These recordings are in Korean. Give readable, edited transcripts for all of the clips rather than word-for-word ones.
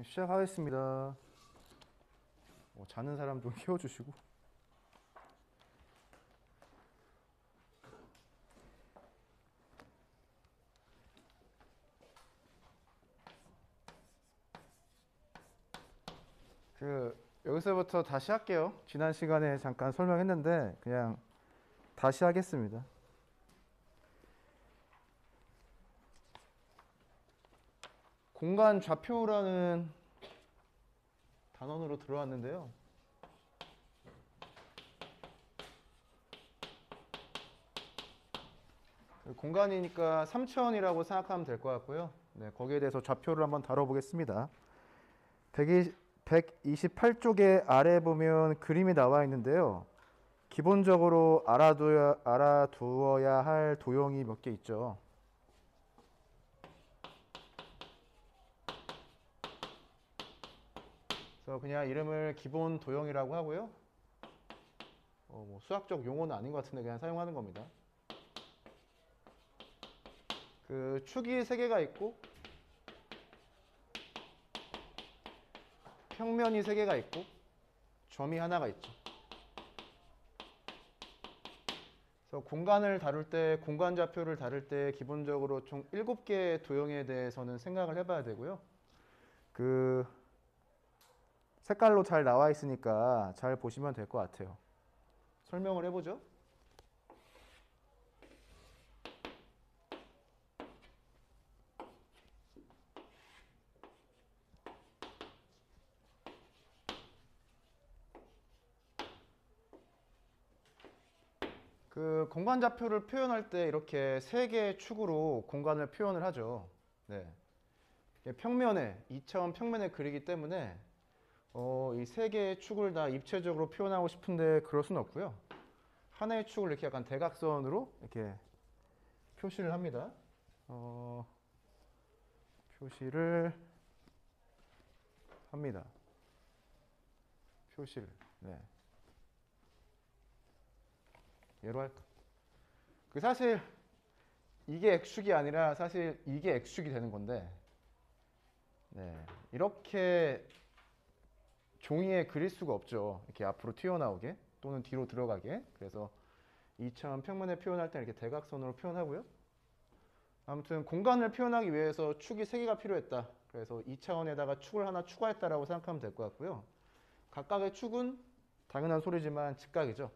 시작하겠습니다. 자는 사람 좀 키워주시고. 여기서부터 다시 할게요. 지난 시간에 잠깐 설명했는데 그냥 다시 하겠습니다. 공간 좌표라는 단원으로 들어왔는데요. 공간이니까 3차원이라고 생각하면 될 것 같고요. 네, 거기에 대해서 좌표를 한번 다뤄보겠습니다. 128쪽에 아래 보면 그림이 나와 있는데요. 기본적으로 알아두어야 할 도형이 몇 개 있죠. 그래서 그냥 이름을 기본 도형이라고 하고요. 뭐 수학적 용어는 아닌 것 같은데 그냥 사용하는 겁니다. 그 축이 3개가 있고 평면이 3개가 있고 점이 하나가 있죠. 그래서 공간을 다룰 때, 공간 좌표를 다룰 때 기본적으로 총 7개의 도형에 대해서는 생각을 해봐야 되고요. 그 색깔로 잘 나와 있으니까 잘 보시면 될 것 같아요. 설명을 해보죠. 그 공간 좌표를 표현할 때 이렇게 3개의 축으로 공간을 표현을 하죠. 네. 평면에, 2차원 평면에 그리기 때문에 이 3개의 축을 다 입체적으로 표현하고 싶은데 그럴 수는 없고요. 하나의 축을 이렇게 약간 대각선으로 이렇게 표시를 합니다. 표시를 합니다. 표시를. 네. 얘로 할까? 그 사실 이게 X축이 아니라 사실 이게 X축이 되는 건데, 네. 이렇게 종이에 그릴 수가 없죠. 이렇게 앞으로 튀어나오게 또는 뒤로 들어가게. 그래서 2차원 평면에 표현할 때는 이렇게 대각선으로 표현하고요. 아무튼 공간을 표현하기 위해서 축이 3개가 필요했다. 그래서 2차원에다가 축을 하나 추가했다라고 생각하면 될 것 같고요. 각각의 축은 당연한 소리지만 직각이죠.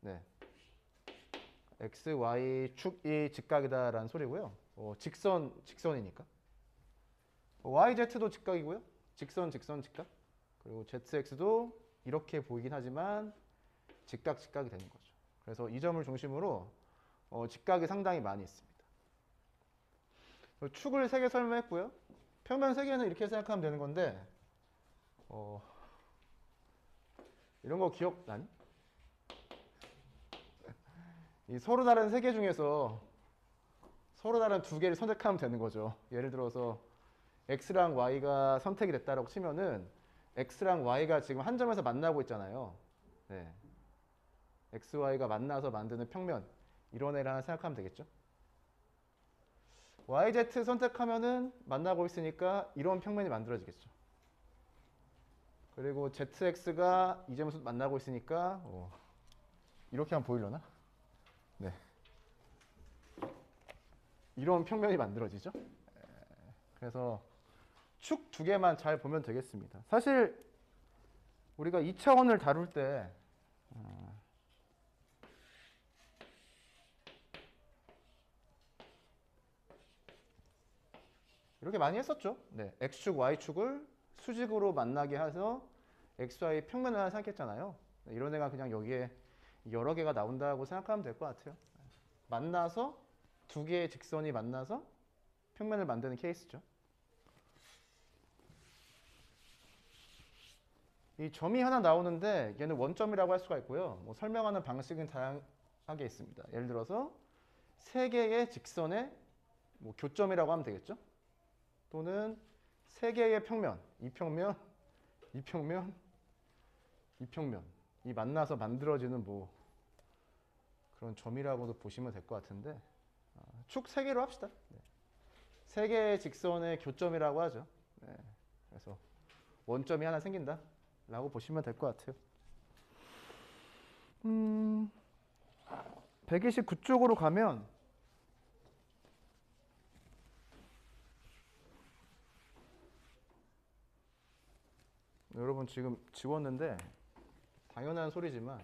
네. X, Y 축이 직각이다라는 소리고요. 직선이니까. Y, Z도 직각이고요. 직선, 직각. 그리고 ZX도 이렇게 보이긴 하지만 직각이 되는 거죠. 그래서 이 점을 중심으로 직각이 상당히 많이 있습니다. 축을 3개 설명했고요. 평면 3개는 이렇게 생각하면 되는 건데 이런 거 기억나니? 이 서로 다른 3개 중에서 서로 다른 2개를 선택하면 되는 거죠. 예를 들어서 X랑 Y가 선택이 됐다라고 치면은 X랑 Y가 지금 한 점에서 만나고 있잖아요. 네. X, Y가 만나서 만드는 평면, 이런 애를 하나 생각하면 되겠죠. Y, Z 선택하면은 만나고 있으니까 이런 평면이 만들어지겠죠. 그리고 ZX가 이 점에서 만나고 있으니까 이렇게 하면 보이려나? 네. 이런 평면이 만들어지죠. 그래서 축 2개만 잘 보면 되겠습니다. 사실 우리가 2차원을 다룰 때 이렇게 많이 했었죠. 네, X축, Y축을 수직으로 만나게 해서 XY 평면을 하나 생각했잖아요. 이런 애가 그냥 여기에 여러 개가 나온다고 생각하면 될 것 같아요. 만나서 2개의 직선이 만나서 평면을 만드는 케이스죠. 이 점이 하나 나오는데 얘는 원점이라고 할 수가 있고요. 뭐 설명하는 방식은 다양하게 있습니다. 예를 들어서 3개의 직선의 뭐 교점이라고 하면 되겠죠. 또는 3개의 평면, 이평면, 이평면, 이평면, 이 만나서 만들어지는 뭐 그런 점이라고도 보시면 될 것 같은데 축 3개로 합시다. 네. 3개의 직선의 교점이라고 하죠. 네. 그래서 원점이 하나 생긴다 라고 보시면 될 것 같아요. 129쪽으로 가면 여러분 지금 지웠는데 당연한 소리지만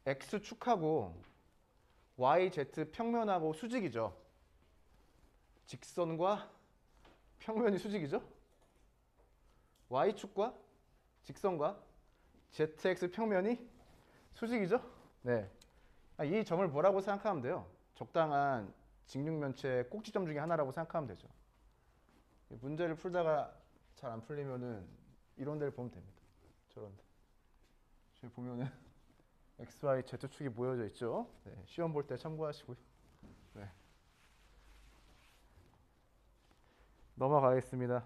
X축하고 YZ 평면하고 수직이죠. 직선과 평면이 수직이죠. Y축과 직선과 ZX 평면이 수직이죠. 네, 이 점을 뭐라고 생각하면 돼요? 적당한 직육면체의 꼭지점 중에 하나라고 생각하면 되죠. 문제를 풀다가 잘 안 풀리면은 이런 데를 보면 됩니다. 저런 데. 저기 보면은 X, Y, Z축이 모여져 있죠. 네, 시험 볼 때 참고하시고요. 네. 넘어가겠습니다.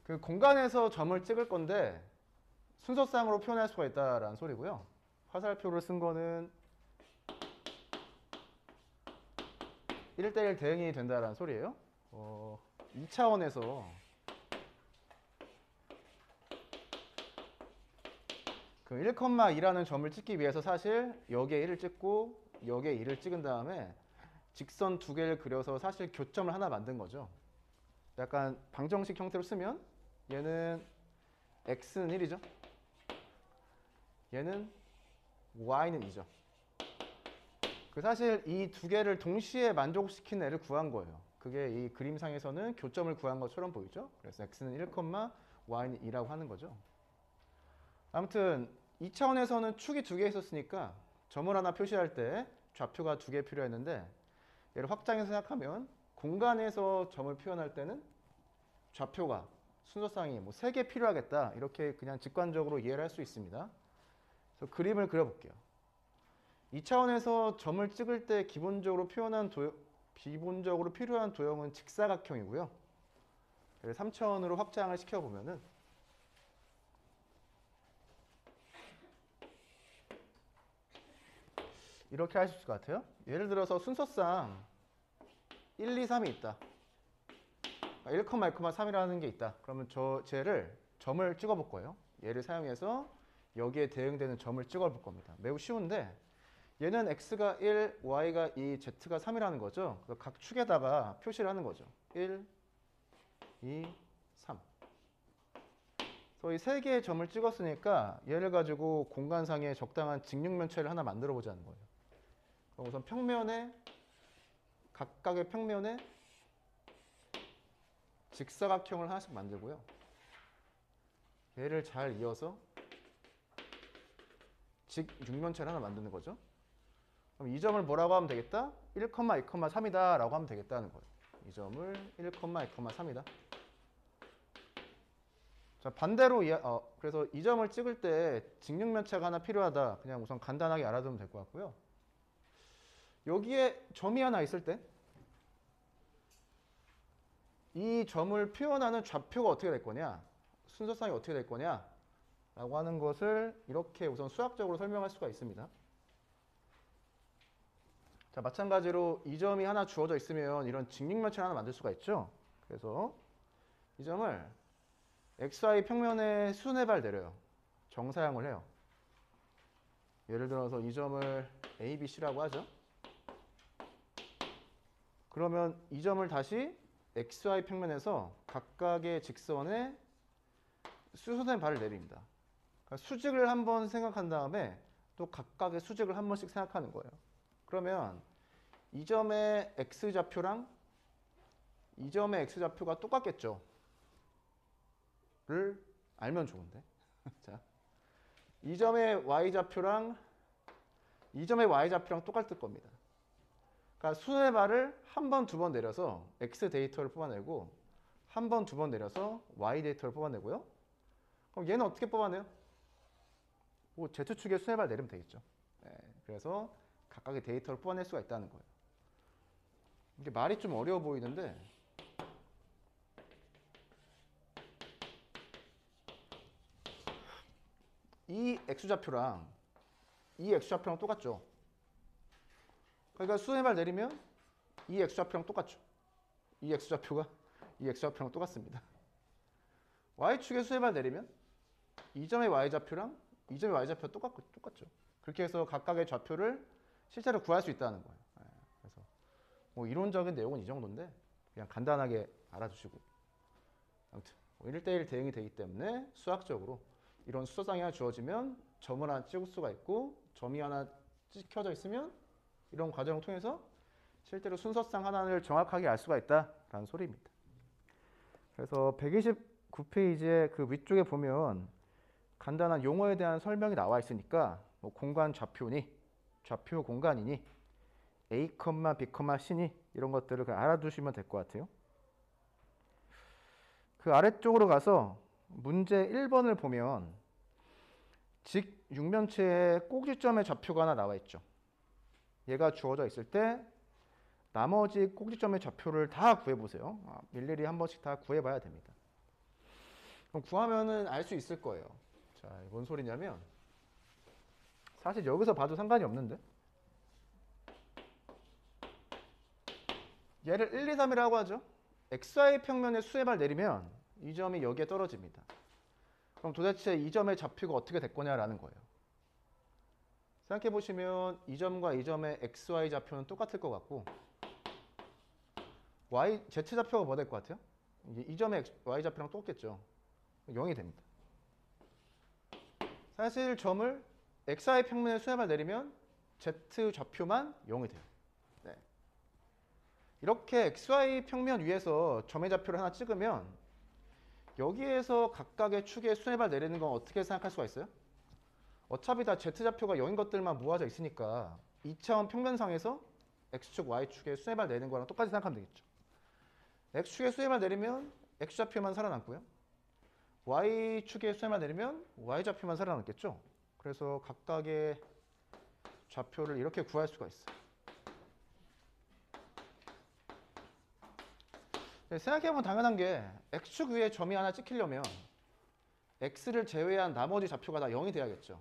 그 공간에서 점을 찍을 건데 순서상으로 표현할 수가 있다라는 소리고요. 화살표를 쓴 거는 1대1 대응이 된다라는 소리예요. 2차원에서 그 1,2라는 점을 찍기 위해서 사실 여기에 1을 찍고 여기에 2를 찍은 다음에 직선 두 개를 그려서 사실 교점을 하나 만든 거죠. 약간 방정식 형태로 쓰면 얘는 x는 1이죠. 얘는 y는 2죠. 그 사실 이 두 개를 동시에 만족시키는 애를 구한 거예요. 그게 이 그림상에서는 교점을 구한 것처럼 보이죠. 그래서 x는 1, y는 2라고 하는 거죠. 아무튼 2차원에서는 축이 두 개 있었으니까 점을 하나 표시할 때 좌표가 두 개 필요했는데 얘를 확장해서 생각하면 공간에서 점을 표현할 때는 좌표가 순서상이 뭐 3개 필요하겠다 이렇게 그냥 직관적으로 이해를 할 수 있습니다. 그래서 그림을 그려볼게요. 2차원에서 점을 찍을 때 기본적으로 필요한 도형은 직사각형이고요. 3차원으로 확장을 시켜보면은 이렇게 할 수 있을 것 같아요. 예를 들어서 순서상 1, 2, 3이 있다. 1, 1,3이라는 게 있다. 그러면 쟤를 점을 찍어 볼 거예요. 얘를 사용해서 여기에 대응되는 점을 찍어 볼 겁니다. 매우 쉬운데 얘는 x가 1, y가 2, z가 3이라는 거죠. 그래서 각 축에다가 표시를 하는 거죠. 1, 2, 3. 그래서 이 세 개의 점을 찍었으니까 얘를 가지고 공간상에 적당한 직육면체를 하나 만들어 보자는 거예요. 그럼 우선 각각의 평면에 직사각형을 하나씩 만들고요. 얘를 잘 이어서 직육면체를 하나 만드는 거죠. 그럼 이 점을 뭐라고 하면 되겠다? 1, 2, 3이다 라고 하면 되겠다는 거예요. 이 점을 1, 2, 3이다. 자, 반대로 그래서 이 점을 찍을 때 직육면체가 하나 필요하다. 그냥 우선 간단하게 알아두면 될 것 같고요. 여기에 점이 하나 있을 때 이 점을 표현하는 좌표가 어떻게 될 거냐, 순서상이 어떻게 될 거냐 라고 하는 것을 이렇게 우선 수학적으로 설명할 수가 있습니다. 자, 마찬가지로 이 점이 하나 주어져 있으면 이런 직육면체를 하나 만들 수가 있죠. 그래서 이 점을 XY 평면에 수순회발 내려요. 정사형을 해요. 예를 들어서 이 점을 A, B, C라고 하죠. 그러면 이 점을 다시 XY 평면에서 각각의 직선에 수순회발을 내립니다. 그러니까 수직을 한번 생각한 다음에 또 각각의 수직을 한 번씩 생각하는 거예요. 그러면 이 점의 X좌표랑 이 점의 X좌표가 똑같겠죠. 를 알면 좋은데. 자, 이 점의 Y좌표랑 이 점의 Y좌표랑 똑같을 겁니다. 그러니까 수순회발을 한 번, 두 번 내려서 X 데이터를 뽑아내고 한 번, 두 번 내려서 Y 데이터를 뽑아내고요. 그럼 얘는 어떻게 뽑아내요? 뭐 Z축에 수순회발 내리면 되겠죠. 네, 그래서 각각의 데이터를 뽑아낼 수가 있다는 거예요. 이게 말이 좀 어려워 보이는데 이 x좌표랑 이 x좌표랑 똑같죠. 그러니까 수선의 발 내리면 이 x좌표랑 똑같죠. 이 x좌표가 이 x좌표랑 똑같습니다. y축의 수선의 발 내리면 이 점의 y좌표랑 이 점의 y좌표가 똑같죠. 그렇게 해서 각각의 좌표를 실제로 구할 수 있다는 거예요. 그래서 뭐 이론적인 내용은 이 정도인데 그냥 간단하게 알아주시고, 아무튼 1대1 대응이 되기 때문에 수학적으로 이런 수소상이 하나 주어지면 점을 하나 찍을 수가 있고, 점이 하나 찍혀져 있으면 이런 과정을 통해서 실제로 순서상 하나를 정확하게 알 수가 있다라는 소리입니다. 그래서 129페이지에 그 위쪽에 보면 간단한 용어에 대한 설명이 나와 있으니까 뭐 공간 좌표니 좌표 공간이니 A, B, C니 이런 것들을 그냥 알아두시면 될 것 같아요. 그 아래쪽으로 가서 문제 1번을 보면 직육면체에 꼭지점의 좌표가 하나 나와 있죠. 얘가 주어져 있을 때 나머지 꼭지점의 좌표를 다 구해보세요. 일일이 한 번씩 다 구해봐야 됩니다. 그럼 구하면은 알 수 있을 거예요. 자, 뭔 소리냐면 사실 여기서 봐도 상관이 없는데 얘를 1, 2, 3이라고 하죠. XY 평면의 수의 발 내리면 이 점이 여기에 떨어집니다. 그럼 도대체 이 점의 좌표가 어떻게 될 거냐라는 거예요. 생각해 보시면 이 점과 이 점의 XY 좌표는 똑같을 것 같고 Z 좌표가 뭐 될 것 같아요? 이 점의 Y 좌표랑 똑같겠죠. 0이 됩니다. 사실 점을 XY 평면의 수의 발 내리면 Z 좌표만 0이 돼요. 네. 이렇게 XY 평면 위에서 점의 좌표를 하나 찍으면 여기에서 각각의 축의 수의 발 내리는 건 어떻게 생각할 수가 있어요? 어차피 다 Z좌표가 0인 것들만 모아져 있으니까 2차원 평면상에서 X축, Y축의 수의 발 내리는 거랑 똑같이 생각하면 되겠죠. X축의 수의 발 내리면 X좌표만 살아남고요. Y축의 수의 발 내리면 Y좌표만 살아남겠죠. 그래서 각각의 좌표를 이렇게 구할 수가 있어요. 생각해보면 당연한 게 X축 위에 점이 하나 찍히려면 X를 제외한 나머지 좌표가 다 0이 돼야겠죠.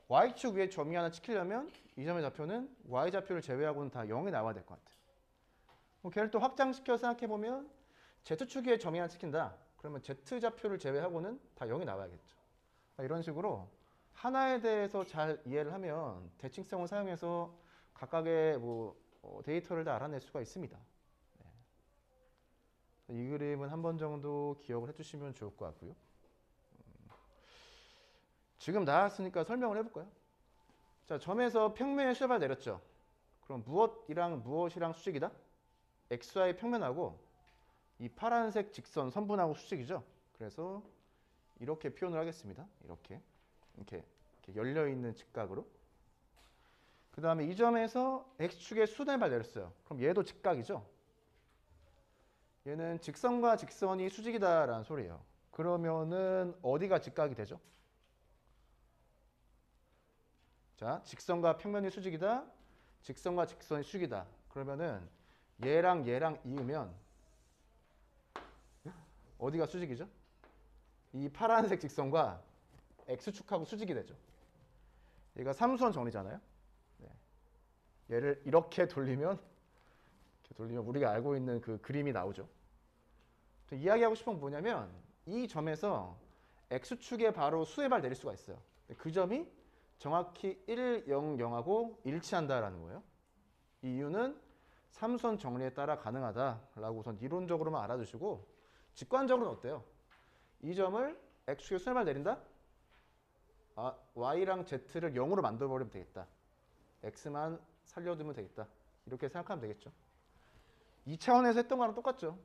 Y축 위에 점이 하나 찍히려면 이 점의 좌표는 Y좌표를 제외하고는 다 0이 나와야 될 것 같아요. 걔를 또 확장시켜 생각해보면 Z축 위에 점이 하나 찍힌다. 그러면 Z좌표를 제외하고는 다 0이 나와야겠죠. 이런 식으로 하나에 대해서 잘 이해를 하면 대칭성을 사용해서 각각의 데이터를 다 알아낼 수가 있습니다. 이 그림은 한 번 정도 기억을 해주시면 좋을 것 같고요. 지금 나왔으니까 설명을 해볼까요? 자, 점에서 평면의 수의 발 내렸죠. 그럼 무엇이랑 수직이다? XY 평면하고 이 파란색 직선 선분하고 수직이죠. 그래서 이렇게 표현을 하겠습니다. 이렇게 열려있는 직각으로. 그 다음에 이 점에서 X축의 수의 발 내렸어요. 그럼 얘도 직각이죠. 얘는 직선과 직선이 수직이다라는 소리예요. 그러면은 어디가 직각이 되죠? 자, 직선과 평면이 수직이다. 직선과 직선이 수직이다. 그러면은 얘랑 얘랑 이으면 어디가 수직이죠? 이 파란색 직선과 X축하고 수직이 되죠. 얘가 삼수원 정리잖아요. 네. 얘를 이렇게 돌리면 우리가 알고 있는 그 그림이 나오죠. 이야기하고 싶은 건 뭐냐면 이 점에서 X축에 바로 수의 발 내릴 수가 있어요. 그 점이 정확히 1, 0, 0하고 일치한다라는 거예요. 이 이유는 삼수원 정리에 따라 가능하다라고 우선 이론적으로만 알아두시고 직관적으로는 어때요? 이 점을 X축에 수의 발 내린다? Y랑 Z를 0으로 만들어버리면 되겠다. X만 살려두면 되겠다. 이렇게 생각하면 되겠죠. 2차원에서 했던 거랑 똑같죠.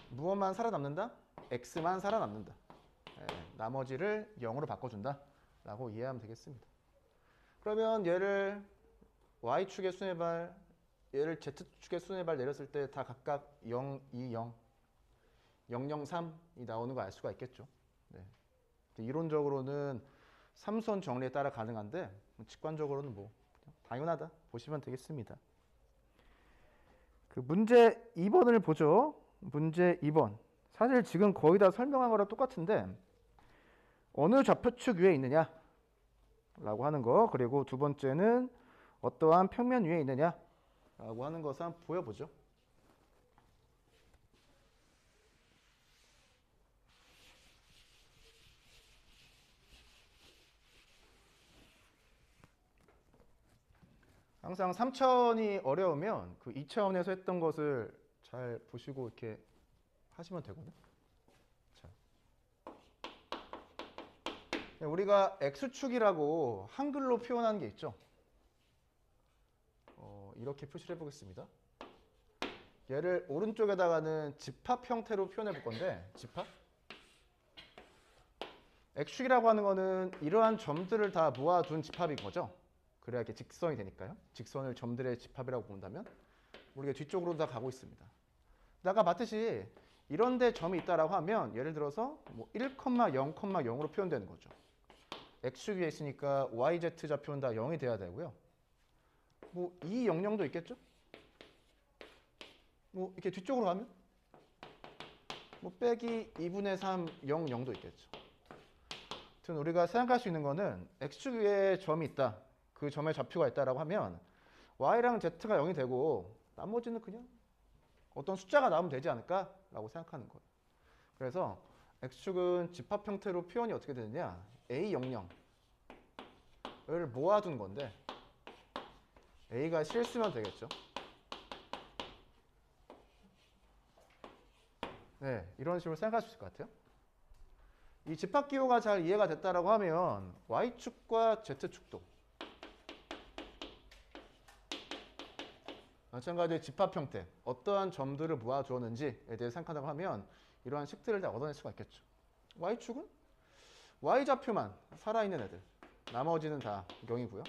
무엇만 살아남는다? X만 살아남는다. 나머지를 0으로 바꿔준다 라고 이해하면 되겠습니다. 그러면 얘를 Y축의 수의 발, 얘를 Z축의 수의 발 내렸을 때 다 각각 0, 2, 0, 0, 0, 3이 나오는 거 알 수가 있겠죠. 네. 이론적으로는 삼수원 정리에 따라 가능한데 직관적으로는 그냥 당연하다 보시면 되겠습니다. 그 문제 2번을 보죠. 문제 2번 사실 지금 거의 다 설명한 거랑 똑같은데 어느 좌표축 위에 있느냐 라고 하는 거, 그리고 두 번째는 어떠한 평면 위에 있느냐 라고 하는 것을 한번 보여보죠. 항상 3차원이 어려우면 그 2차원에서 했던 것을 잘 보시고 이렇게 하시면 되거든요. 자, 우리가 X축이라고 한글로 표현하는 게 있죠. 이렇게 표시를 해보겠습니다. 얘를 오른쪽에다가는 집합 형태로 표현해 볼 건데, 집합? X축이라고 하는 거는 이러한 점들을 다 모아둔 집합인 거죠. 그래야 이렇게 직선이 되니까요. 직선을 점들의 집합이라고 본다면 우리가 뒤쪽으로 다 가고 있습니다. 아까 봤듯이 이런 데 점이 있다라고 하면 예를 들어서 뭐 1,0,0,0으로 표현되는 거죠. X축 위에 있으니까 YZ 좌표는 다 0이 돼야 되고요. 뭐 2, 0, 0도 있겠죠? 뭐 이렇게 뒤쪽으로 가면 뭐 빼기 2분의 3, 0, 0도 있겠죠. 아무튼 우리가 생각할 수 있는 거는 X축 위에 점이 있다. 그 점의 좌표가 있다라고 하면 Y랑 Z가 0이 되고 나머지는 그냥 어떤 숫자가 나오면 되지 않을까라고 생각하는 거예요. 그래서 X축은 집합 형태로 표현이 어떻게 되느냐? A00을 모아둔 건데 A가 실수면 되겠죠. 네, 이런 식으로 생각할 수 있을 것 같아요. 이 집합 기호가 잘 이해가 됐다라고 하면 Y축과 Z축도 마찬가지로 집합 형태, 어떠한 점들을 모아주었는지에 대해 생각하다고 하면 이러한 식들을 다 얻어낼 수가 있겠죠. Y축은 Y좌표만 살아있는 애들, 나머지는 다 0이고요.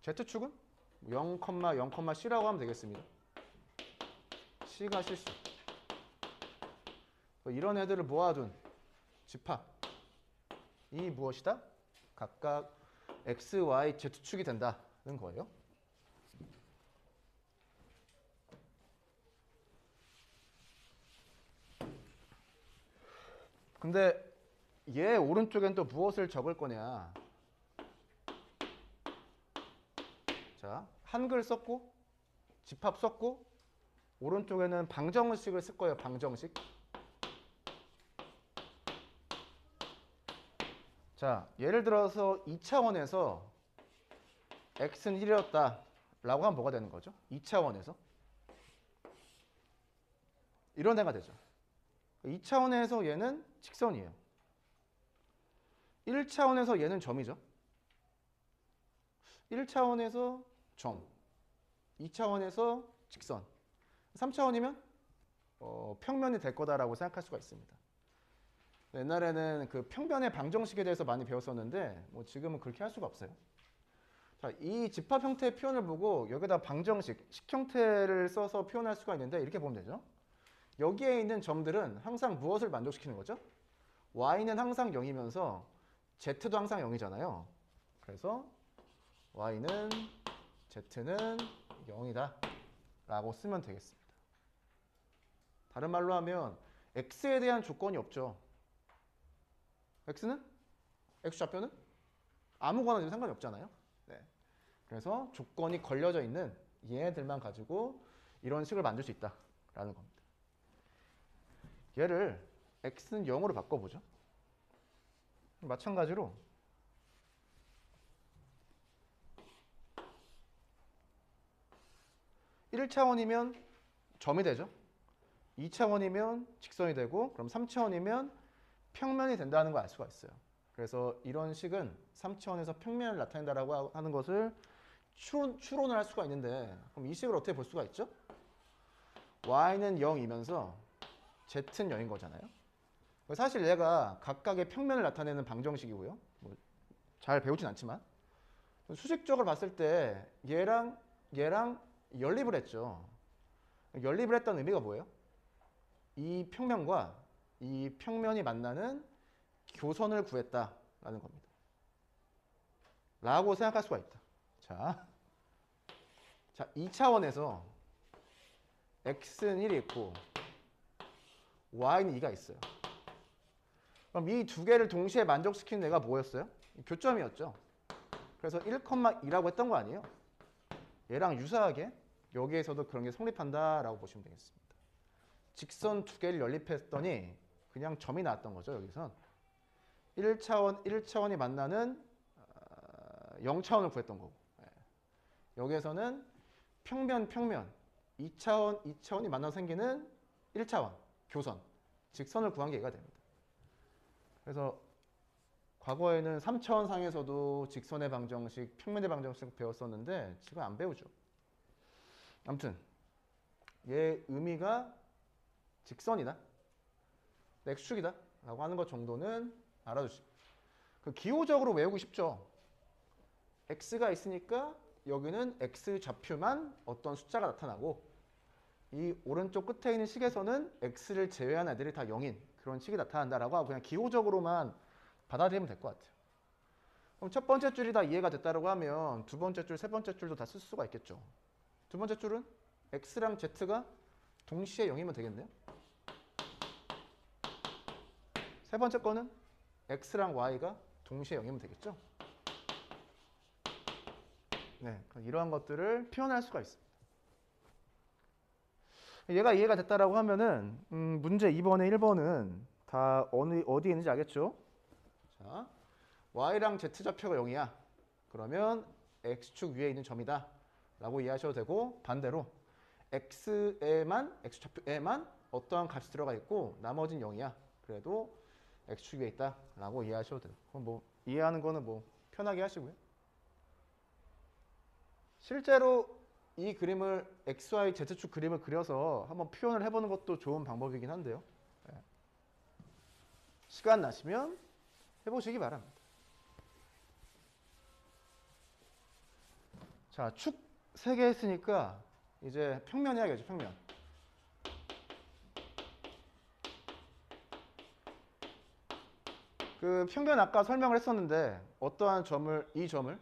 Z축은 0,0,C라고 하면 되겠습니다. C가 실수. 이런 애들을 모아둔 집합이 무엇이다? 각각 X, Y, Z축이 된다는 거예요. 근데 얘 오른쪽엔 또 무엇을 적을 거냐? 자, 한글 썼고 집합 썼고 오른쪽에는 방정식을 쓸 거예요. 방정식. 자, 예를 들어서 2차원에서 x는 1이었다 라고 하면 뭐가 되는 거죠? 2차원에서 이런 애가 되죠. 2차원에서 얘는 직선이에요. 1차원에서 얘는 점이죠. 1차원에서 점, 2차원에서 직선, 3차원이면 평면이 될 거다라고 생각할 수가 있습니다. 옛날에는 그 평면의 방정식에 대해서 많이 배웠었는데 뭐 지금은 그렇게 할 수가 없어요. 자, 이 집합 형태의 표현을 보고 여기다 방정식, 식 형태를 써서 표현할 수가 있는데 이렇게 보면 되죠. 여기에 있는 점들은 항상 무엇을 만족시키는 거죠? y는 항상 0이면서 z도 항상 0이잖아요. 그래서 y는 z는 0이다 라고 쓰면 되겠습니다. 다른 말로 하면 x에 대한 조건이 없죠. x는? x좌표는? 아무거나 좀 상관이 없잖아요. 네. 그래서 조건이 걸려져 있는 얘네들만 가지고 이런 식을 만들 수 있다라는 겁니다. 얘를 x는 0으로 바꿔보죠. 마찬가지로 (1차원이면) 점이 되죠. 2차원이면 직선이 되고 그럼 3차원이면 평면이 된다는 걸 알 수가 있어요. 그래서 이런 식은 3차원에서 평면을 나타낸다라고 하는 것을 추론을 할 수가 있는데 그럼 이 식을 어떻게 볼 수가 있죠? y는 0이면서 z는 0인 거잖아요. 사실 얘가 각각의 평면을 나타내는 방정식이고요. 잘 배우진 않지만 수식적으로 봤을 때 얘랑 연립을 했죠. 연립을 했다는 의미가 뭐예요? 이 평면과 이 평면이 만나는 교선을 구했다라는 겁니다. 라고 생각할 수가 있다. 자, 2차원에서 x는 1이 있고 y는 2가 있어요. 그럼 이 두 개를 동시에 만족시키는 애가 뭐였어요? 교점이었죠. 그래서 1,2라고 했던 거 아니에요? 얘랑 유사하게 여기에서도 그런 게 성립한다라고 보시면 되겠습니다. 직선 두 개를 연립했더니 그냥 점이 나왔던 거죠. 여기선 1차원이 만나는 0차원을 구했던 거고, 여기에서는 평면 2차원이 만나서 생기는 1차원 교선 직선을 구한 게 얘가 됩니다. 그래서 과거에는 3차원 상에서도 직선의 방정식, 평면의 방정식 배웠었는데 지금 안 배우죠. 아무튼 얘 의미가 직선이다, X축이다 라고 하는 것 정도는 알아두시고, 그 기호적으로 외우고 싶죠. X가 있으니까 여기는 X 좌표만 어떤 숫자가 나타나고 이 오른쪽 끝에 있는 식에서는 X를 제외한 애들이 다 0인 그런 식이 나타난다라고 하고 그냥 기호적으로만 받아들이면 될 것 같아요. 그럼 첫 번째 줄이 다 이해가 됐다라고 하면 두 번째 줄, 세 번째 줄도 다 쓸 수가 있겠죠. 두 번째 줄은 X랑 Z가 동시에 0이면 되겠네요. 세 번째 거는 X랑 Y가 동시에 0이면 되겠죠. 네, 이러한 것들을 표현할 수가 있습니다. 얘가 이해가 됐다라고 하면은 문제 2번에 1번은 다 어디에 있는지 알겠죠? 자, Y랑 Z 좌표가 0이야. 그러면 X축 위에 있는 점이다 라고 이해하셔도 되고, 반대로 X 좌표에만 어떠한 값이 들어가 있고 나머지는 0이야. 그래도 X축 위에 있다 라고 이해하셔도 돼요. 그럼 뭐 이해하는 거는 뭐 편하게 하시고요. 실제로 이 그림을 XY, Z축 그림을 그려서 한번 표현을 해보는 것도 좋은 방법이긴 한데요. 시간 나시면 해보시기 바랍니다. 자, 축 3개 했으니까 이제 평면 해야겠죠, 평면. 그 평면 아까 설명을 했었는데 어떠한 점을, 이 점을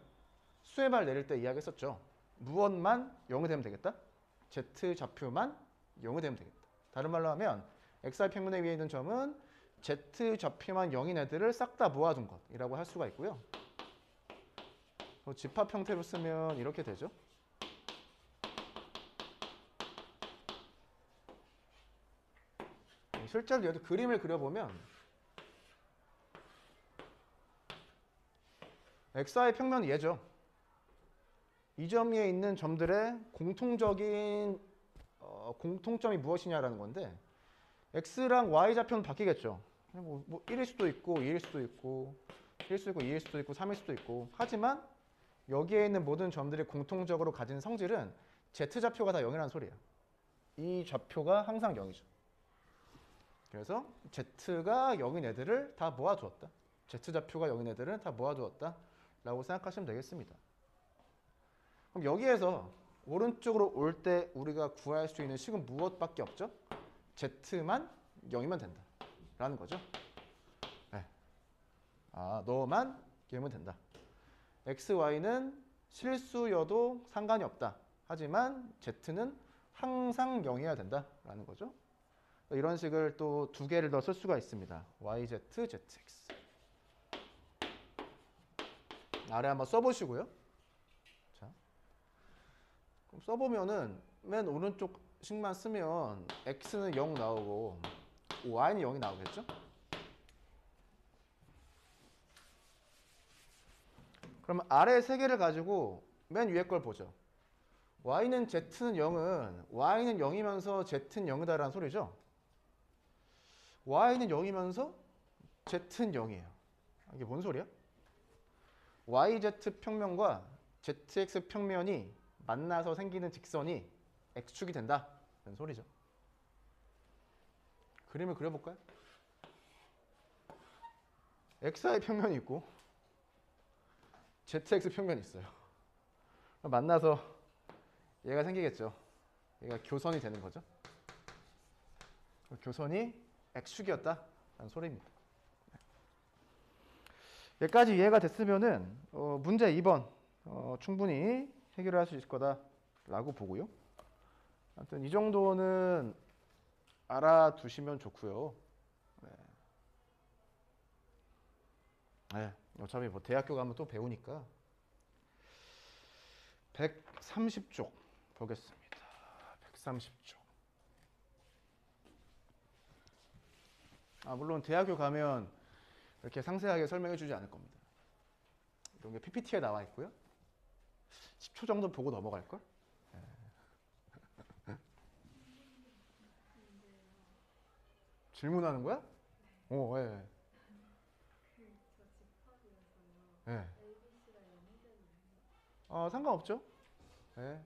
수에발 내릴 때 이야기했었죠. 무엇만 0이 되면 되겠다? Z 좌표만 0이 되면 되겠다. 다른 말로 하면 XY 평면에 위에 있는 점은 Z 좌표만 0인 애들을 싹 다 모아둔 것이라고 할 수가 있고요. 집합 형태로 쓰면 이렇게 되죠. 실제로 여기 그림을 그려보면 XY 평면은 얘죠. 이 점 위에 있는 점들의 공통적인 공통점이 무엇이냐라는 건데, X랑 Y 좌표는 바뀌겠죠. 뭐 1일 수도 있고 2일 수도 있고 1일 수도 있고 2일 수도 있고 3일 수도 있고, 하지만 여기에 있는 모든 점들이 공통적으로 가진 성질은 Z 좌표가 다 0이라는 소리예요. 이 좌표가 항상 0이죠. 그래서 Z가 0인 애들을 다 모아두었다. Z 좌표가 0인 애들은 다 모아두었다 라고 생각하시면 되겠습니다. 그럼 여기에서 오른쪽으로 올 때 우리가 구할 수 있는 식은 무엇밖에 없죠? Z만 0이면 된다 라는 거죠. 네. 너만 0이면 된다. X, Y는 실수여도 상관이 없다. 하지만 Z는 항상 0이어야 된다 라는 거죠. 이런 식을 또 두 개를 더 쓸 수가 있습니다. YZ, ZX. 아래 한번 써보시고요. 자, 그럼 써보면은 맨 오른쪽 식만 쓰면 X는 0 나오고 Y는 0이 나오겠죠? 그러면 아래 세 개를 가지고 맨 위에 걸 보죠. Y는 Z는 0은 Y는 0이면서 Z는 0이다라는 소리죠. Y는 0이면서 Z는 0이에요. 이게 뭔 소리야? YZ 평면과 ZX 평면이 만나서 생기는 직선이 X축이 된다 라는 소리죠. 그림을 그려볼까요? XY 평면이 있고 ZX 평면이 있어요. 만나서 얘가 생기겠죠. 얘가 교선이 되는 거죠. 교선이 X축이었다 라는 소리입니다. 여기까지 이해가 됐으면은 문제 2번 충분히 해결할 수 있을 거다라고 보고요. 아무튼 이 정도는 알아두시면 좋고요. 네. 네, 어차피 뭐 대학교 가면 또 배우니까 130쪽 보겠습니다. 130쪽. 물론 대학교 가면 이렇게 상세하게 설명해 주지 않을 겁니다. 이런 게 PPT에 나와 있고요. 10초 정도 보고 넘어갈걸? 질문하는 거야? 예. 예. 상관없죠. 예.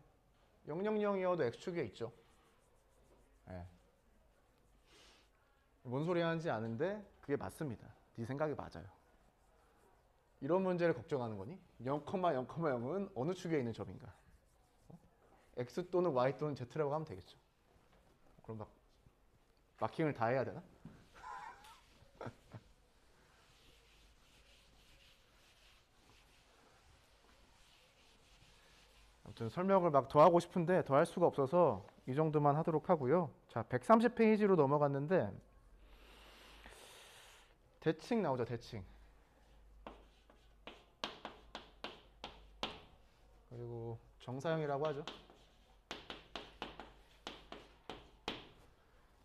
000이어도 X축에 있죠. 예. 뭔 소리 하는지 아는데 그게 맞습니다. 네 생각이 맞아요. 이런 문제를 걱정하는 거니? 0,0,0은 어느 축에 있는 점인가? X 또는 Y 또는 Z라고 하면 되겠죠. 그럼 막 마킹을 다 해야 되나? 아무튼 설명을 막 더 하고 싶은데 더 할 수가 없어서 이 정도만 하도록 하고요. 자, 130페이지로 넘어갔는데 대칭 나오죠, 대칭. 그리고 정사형이라고 하죠.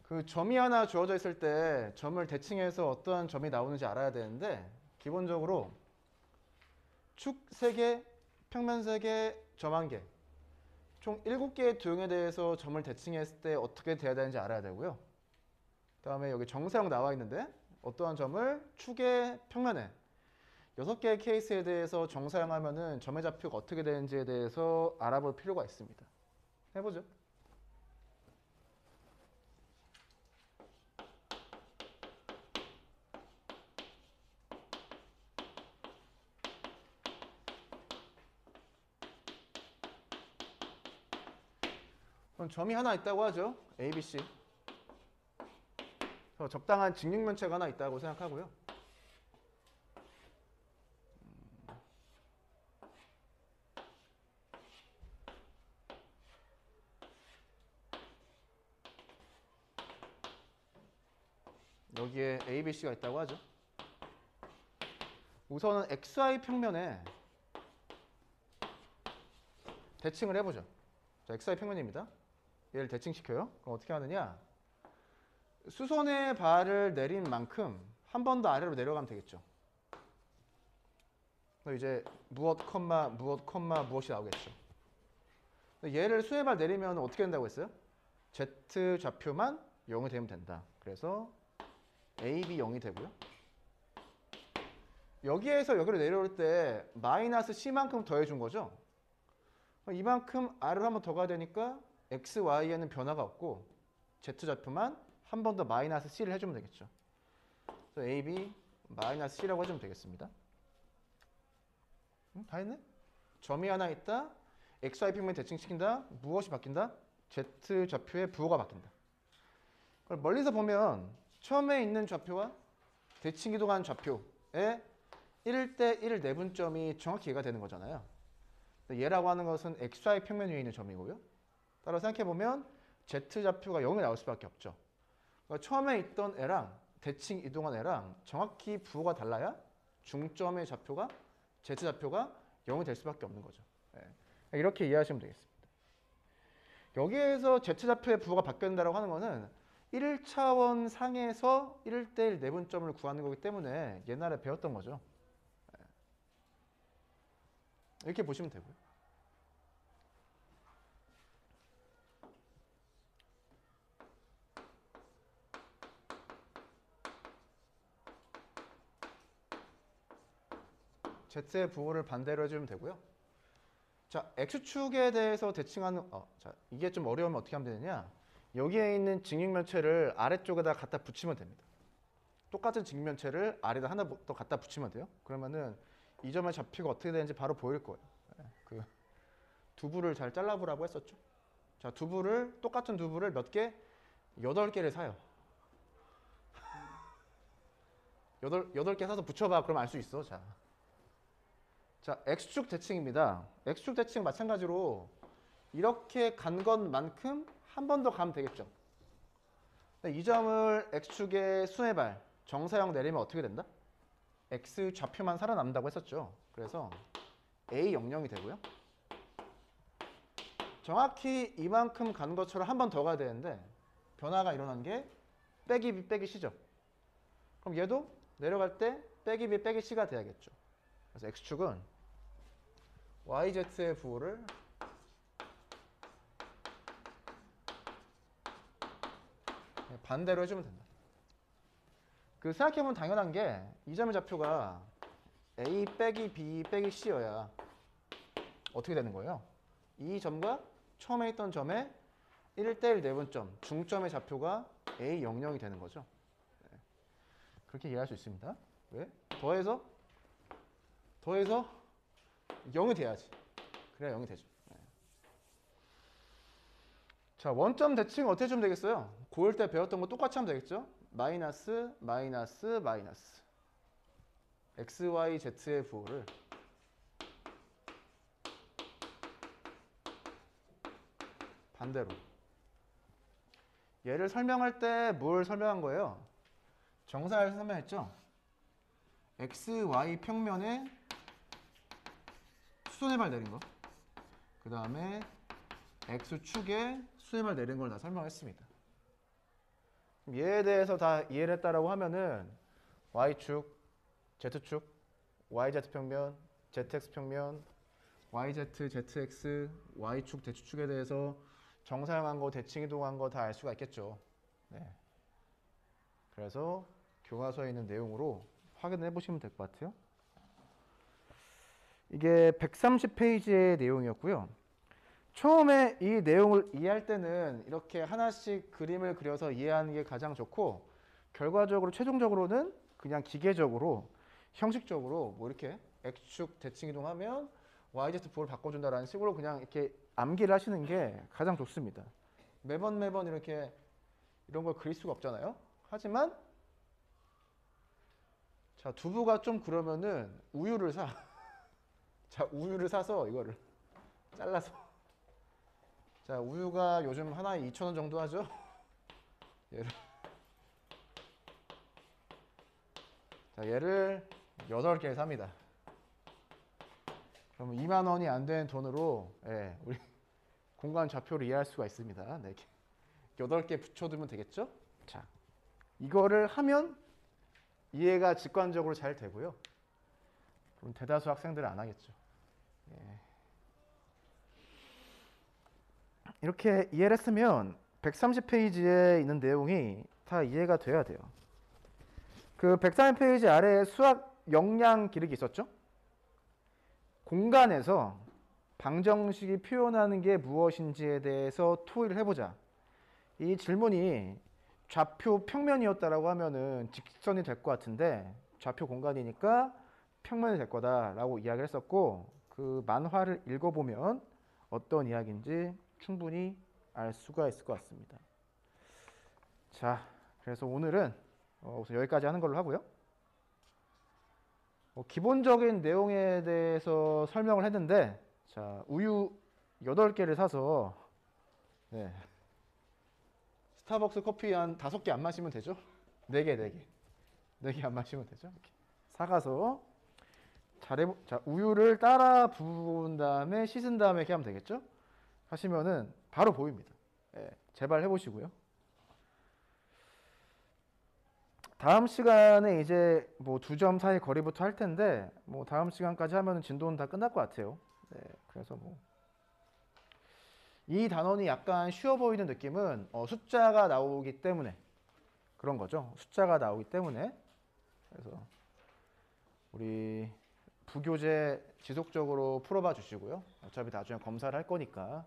그 점이 하나 주어져 있을 때 점을 대칭해서 어떠한 점이 나오는지 알아야 되는데 기본적으로 축 3개, 평면 3개, 점 1개 총 7개의 도형에 대해서 점을 대칭했을 때 어떻게 돼야 되는지 알아야 되고요. 그 다음에 여기 정사형 나와 있는데 어떠한 점을 축의 평면에 6개의 케이스에 대해서 정사형하면은 점의 좌표가 어떻게 되는지에 대해서 알아볼 필요가 있습니다. 해보죠. 그럼 점이 하나 있다고 하죠. A, B, C. 적당한 직육면체가 하나 있다고 생각하고요. 여기에 A, B, C가 있다고 하죠. 우선은 XY 평면에 대칭을 해보죠. 자, XY 평면입니다. 얘를 대칭시켜요. 그럼 어떻게 하느냐? 수선의 발을 내린 만큼 한 번 더 아래로 내려가면 되겠죠. 이제 무엇, 무엇이 나오겠죠. 얘를 수의 발 내리면 어떻게 된다고 했어요? Z 좌표만 0이 되면 된다. 그래서 A, B 0이 되고요. 여기에서 여기로 내려올 때 마이너스 C만큼 더해준 거죠. 이만큼 아래로 한 번 더 가야 되니까 X, Y에는 변화가 없고 Z 좌표만 한 번 더 마이너스 C를 해주면 되겠죠. 그래서 A, B 마이너스 C라고 해주면 되겠습니다. 다 했네? 점이 하나 있다. XY 평면 대칭시킨다. 무엇이 바뀐다? Z 좌표의 부호가 바뀐다. 그걸 멀리서 보면 처음에 있는 좌표와 대칭 이동한 좌표의 1대1 내분점이 정확히 이해가 되는 거잖아요. 얘라고 하는 것은 XY 평면 위에 있는 점이고요. 따라서 생각해보면 Z 좌표가 0이 나올 수밖에 없죠. 그러니까 처음에 있던 애랑 대칭 이동한 애랑 정확히 부호가 달라야 중점의 좌표가 Z 좌표가 0이 될 수밖에 없는 거죠. 네. 이렇게 이해하시면 되겠습니다. 여기에서 Z 좌표의 부호가 바뀐다고 하는 것은 1차원 상에서 1대1 내분점을 구하는 거기 때문에 옛날에 배웠던 거죠. 네. 이렇게 보시면 되고요. Z의 부호를 반대로 해주면 되고요. 자, X축에 대해서 대칭하는 자, 이게 좀 어려우면 어떻게 하면 되느냐? 여기에 있는 직육면체를 아래쪽에다 갖다 붙이면 됩니다. 똑같은 직육면체를 아래에다 하나 더 갖다 붙이면 돼요. 그러면은 이 점의 좌표가 어떻게 되는지 바로 보일 거예요. 그 두부를 잘 잘라보라고 했었죠. 자, 똑같은 두부를 몇 개? 8개를 사요. 8개 사서 붙여봐. 그럼 알 수 있어. 자, X축 대칭입니다. X축 대칭 마찬가지로 이렇게 간 것만큼 한 번 더 가면 되겠죠. 이 점을 x축의 수뇌발 정사형 내리면 어떻게 된다? x 좌표만 살아남는다고 했었죠. 그래서 a 00이 되고요. 정확히 이만큼 간 것처럼 한 번 더 가야 되는데 변화가 일어난 게 빼기 b 빼기 c죠. 그럼 얘도 내려갈 때 빼기 b 빼기 c가 돼야겠죠. 그래서 x축은 yz의 부호를 반대로 해주면 된다. 그 생각해보면 당연한 게 이 점의 좌표가 a 빼기 b 빼기 c여야 어떻게 되는 거예요? 이 점과 처음에 있던 점의 1대1 내분점 중점의 좌표가 a 00이 되는 거죠. 네. 그렇게 이해할 수 있습니다. 왜? 더해서 0이 돼야지. 그래야 0이 되죠. 네. 자, 원점 대칭 어떻게 주면 되겠어요? 고1 때 배웠던 거 똑같이 하면 되겠죠? 마이너스 마이너스 마이너스 x, y, z의 부호를 반대로. 얘를 설명할 때 뭘 설명한 거예요? 정사를 설명했죠? x, y 평면에 수뇌발 내린 거. 그 다음에 x축에 수뇌발 내린 걸 다 설명했습니다. 얘에 대해서 다 이해를 했다라고 하면은 y축, z축, yz 평면, zx 평면, yz, zx, y축, 대축축에 대해서 정사형한 거, 대칭 이동한 거 다 알 수가 있겠죠. 네. 그래서 교과서에 있는 내용으로 확인해 보시면 될 것 같아요. 이게 130페이지의 내용이었고요. 처음에 이 내용을 이해할 때는 이렇게 하나씩 그림을 그려서 이해하는 게 가장 좋고, 결과적으로 최종적으로는 그냥 기계적으로 형식적으로 뭐 이렇게 x축 대칭 이동하면 yz 부호를 바꿔준다라는 식으로 그냥 이렇게 암기를 하시는 게 가장 좋습니다. 매번 이렇게 이런 걸 그릴 수가 없잖아요. 하지만 자, 두부가 좀 그러면은 우유를 사. 자, 우유를 사서 이거를 잘라서. 자, 우유가 요즘 하나에 2,000원 정도 하죠? 얘를 8개 삽니다. 그럼 2만 원이 안 되는 돈으로, 예, 우리 공간 좌표를 이해할 수가 있습니다. 네, 8개 붙여두면 되겠죠? 자, 이거를 하면 이해가 직관적으로 잘 되고요. 그럼 대다수 학생들은 안 하겠죠. 예. 이렇게 이해를 했으면 130페이지에 있는 내용이 다 이해가 돼야 돼요. 그 130페이지 아래에 수학 역량 기록이 있었죠? 공간에서 방정식이 표현하는 게 무엇인지에 대해서 토의를 해보자. 이 질문이 좌표 평면이었다라고 하면은 직선이 될 것 같은데 좌표 공간이니까 평면이 될 거다라고 이야기를 했었고, 그 만화를 읽어보면 어떤 이야기인지 충분히 알 수가 있을 것 같습니다. 자, 그래서 오늘은 우선 여기까지 하는 걸로 하고요. 기본적인 내용에 대해서 설명을 했는데, 자, 우유 8개를 사서, 네, 스타벅스 커피 한 5개 안 마시면 되죠? 4개 안 마시면 되죠? 이렇게 사가서 자, 우유를 따라 부은 다음에 씻은 다음에 이렇게 하면 되겠죠? 하시면은 바로 보입니다. 예, 제발 해보시고요. 다음 시간에 이제 뭐 2점 사이 거리부터 할 텐데, 뭐 다음 시간까지 하면은 진도는 다 끝날 것 같아요. 네, 그래서 뭐 이 단원이 약간 쉬워 보이는 느낌은 숫자가 나오기 때문에 그런 거죠. 숫자가 나오기 때문에. 그래서 우리 부교재 지속적으로 풀어봐 주시고요. 어차피 나중에 검사를 할 거니까.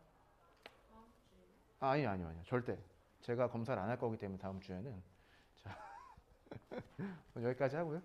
아니요. 절대. 제가 검사를 안 할 거기 때문에 다음 주에는. 자, 여기까지 하고요.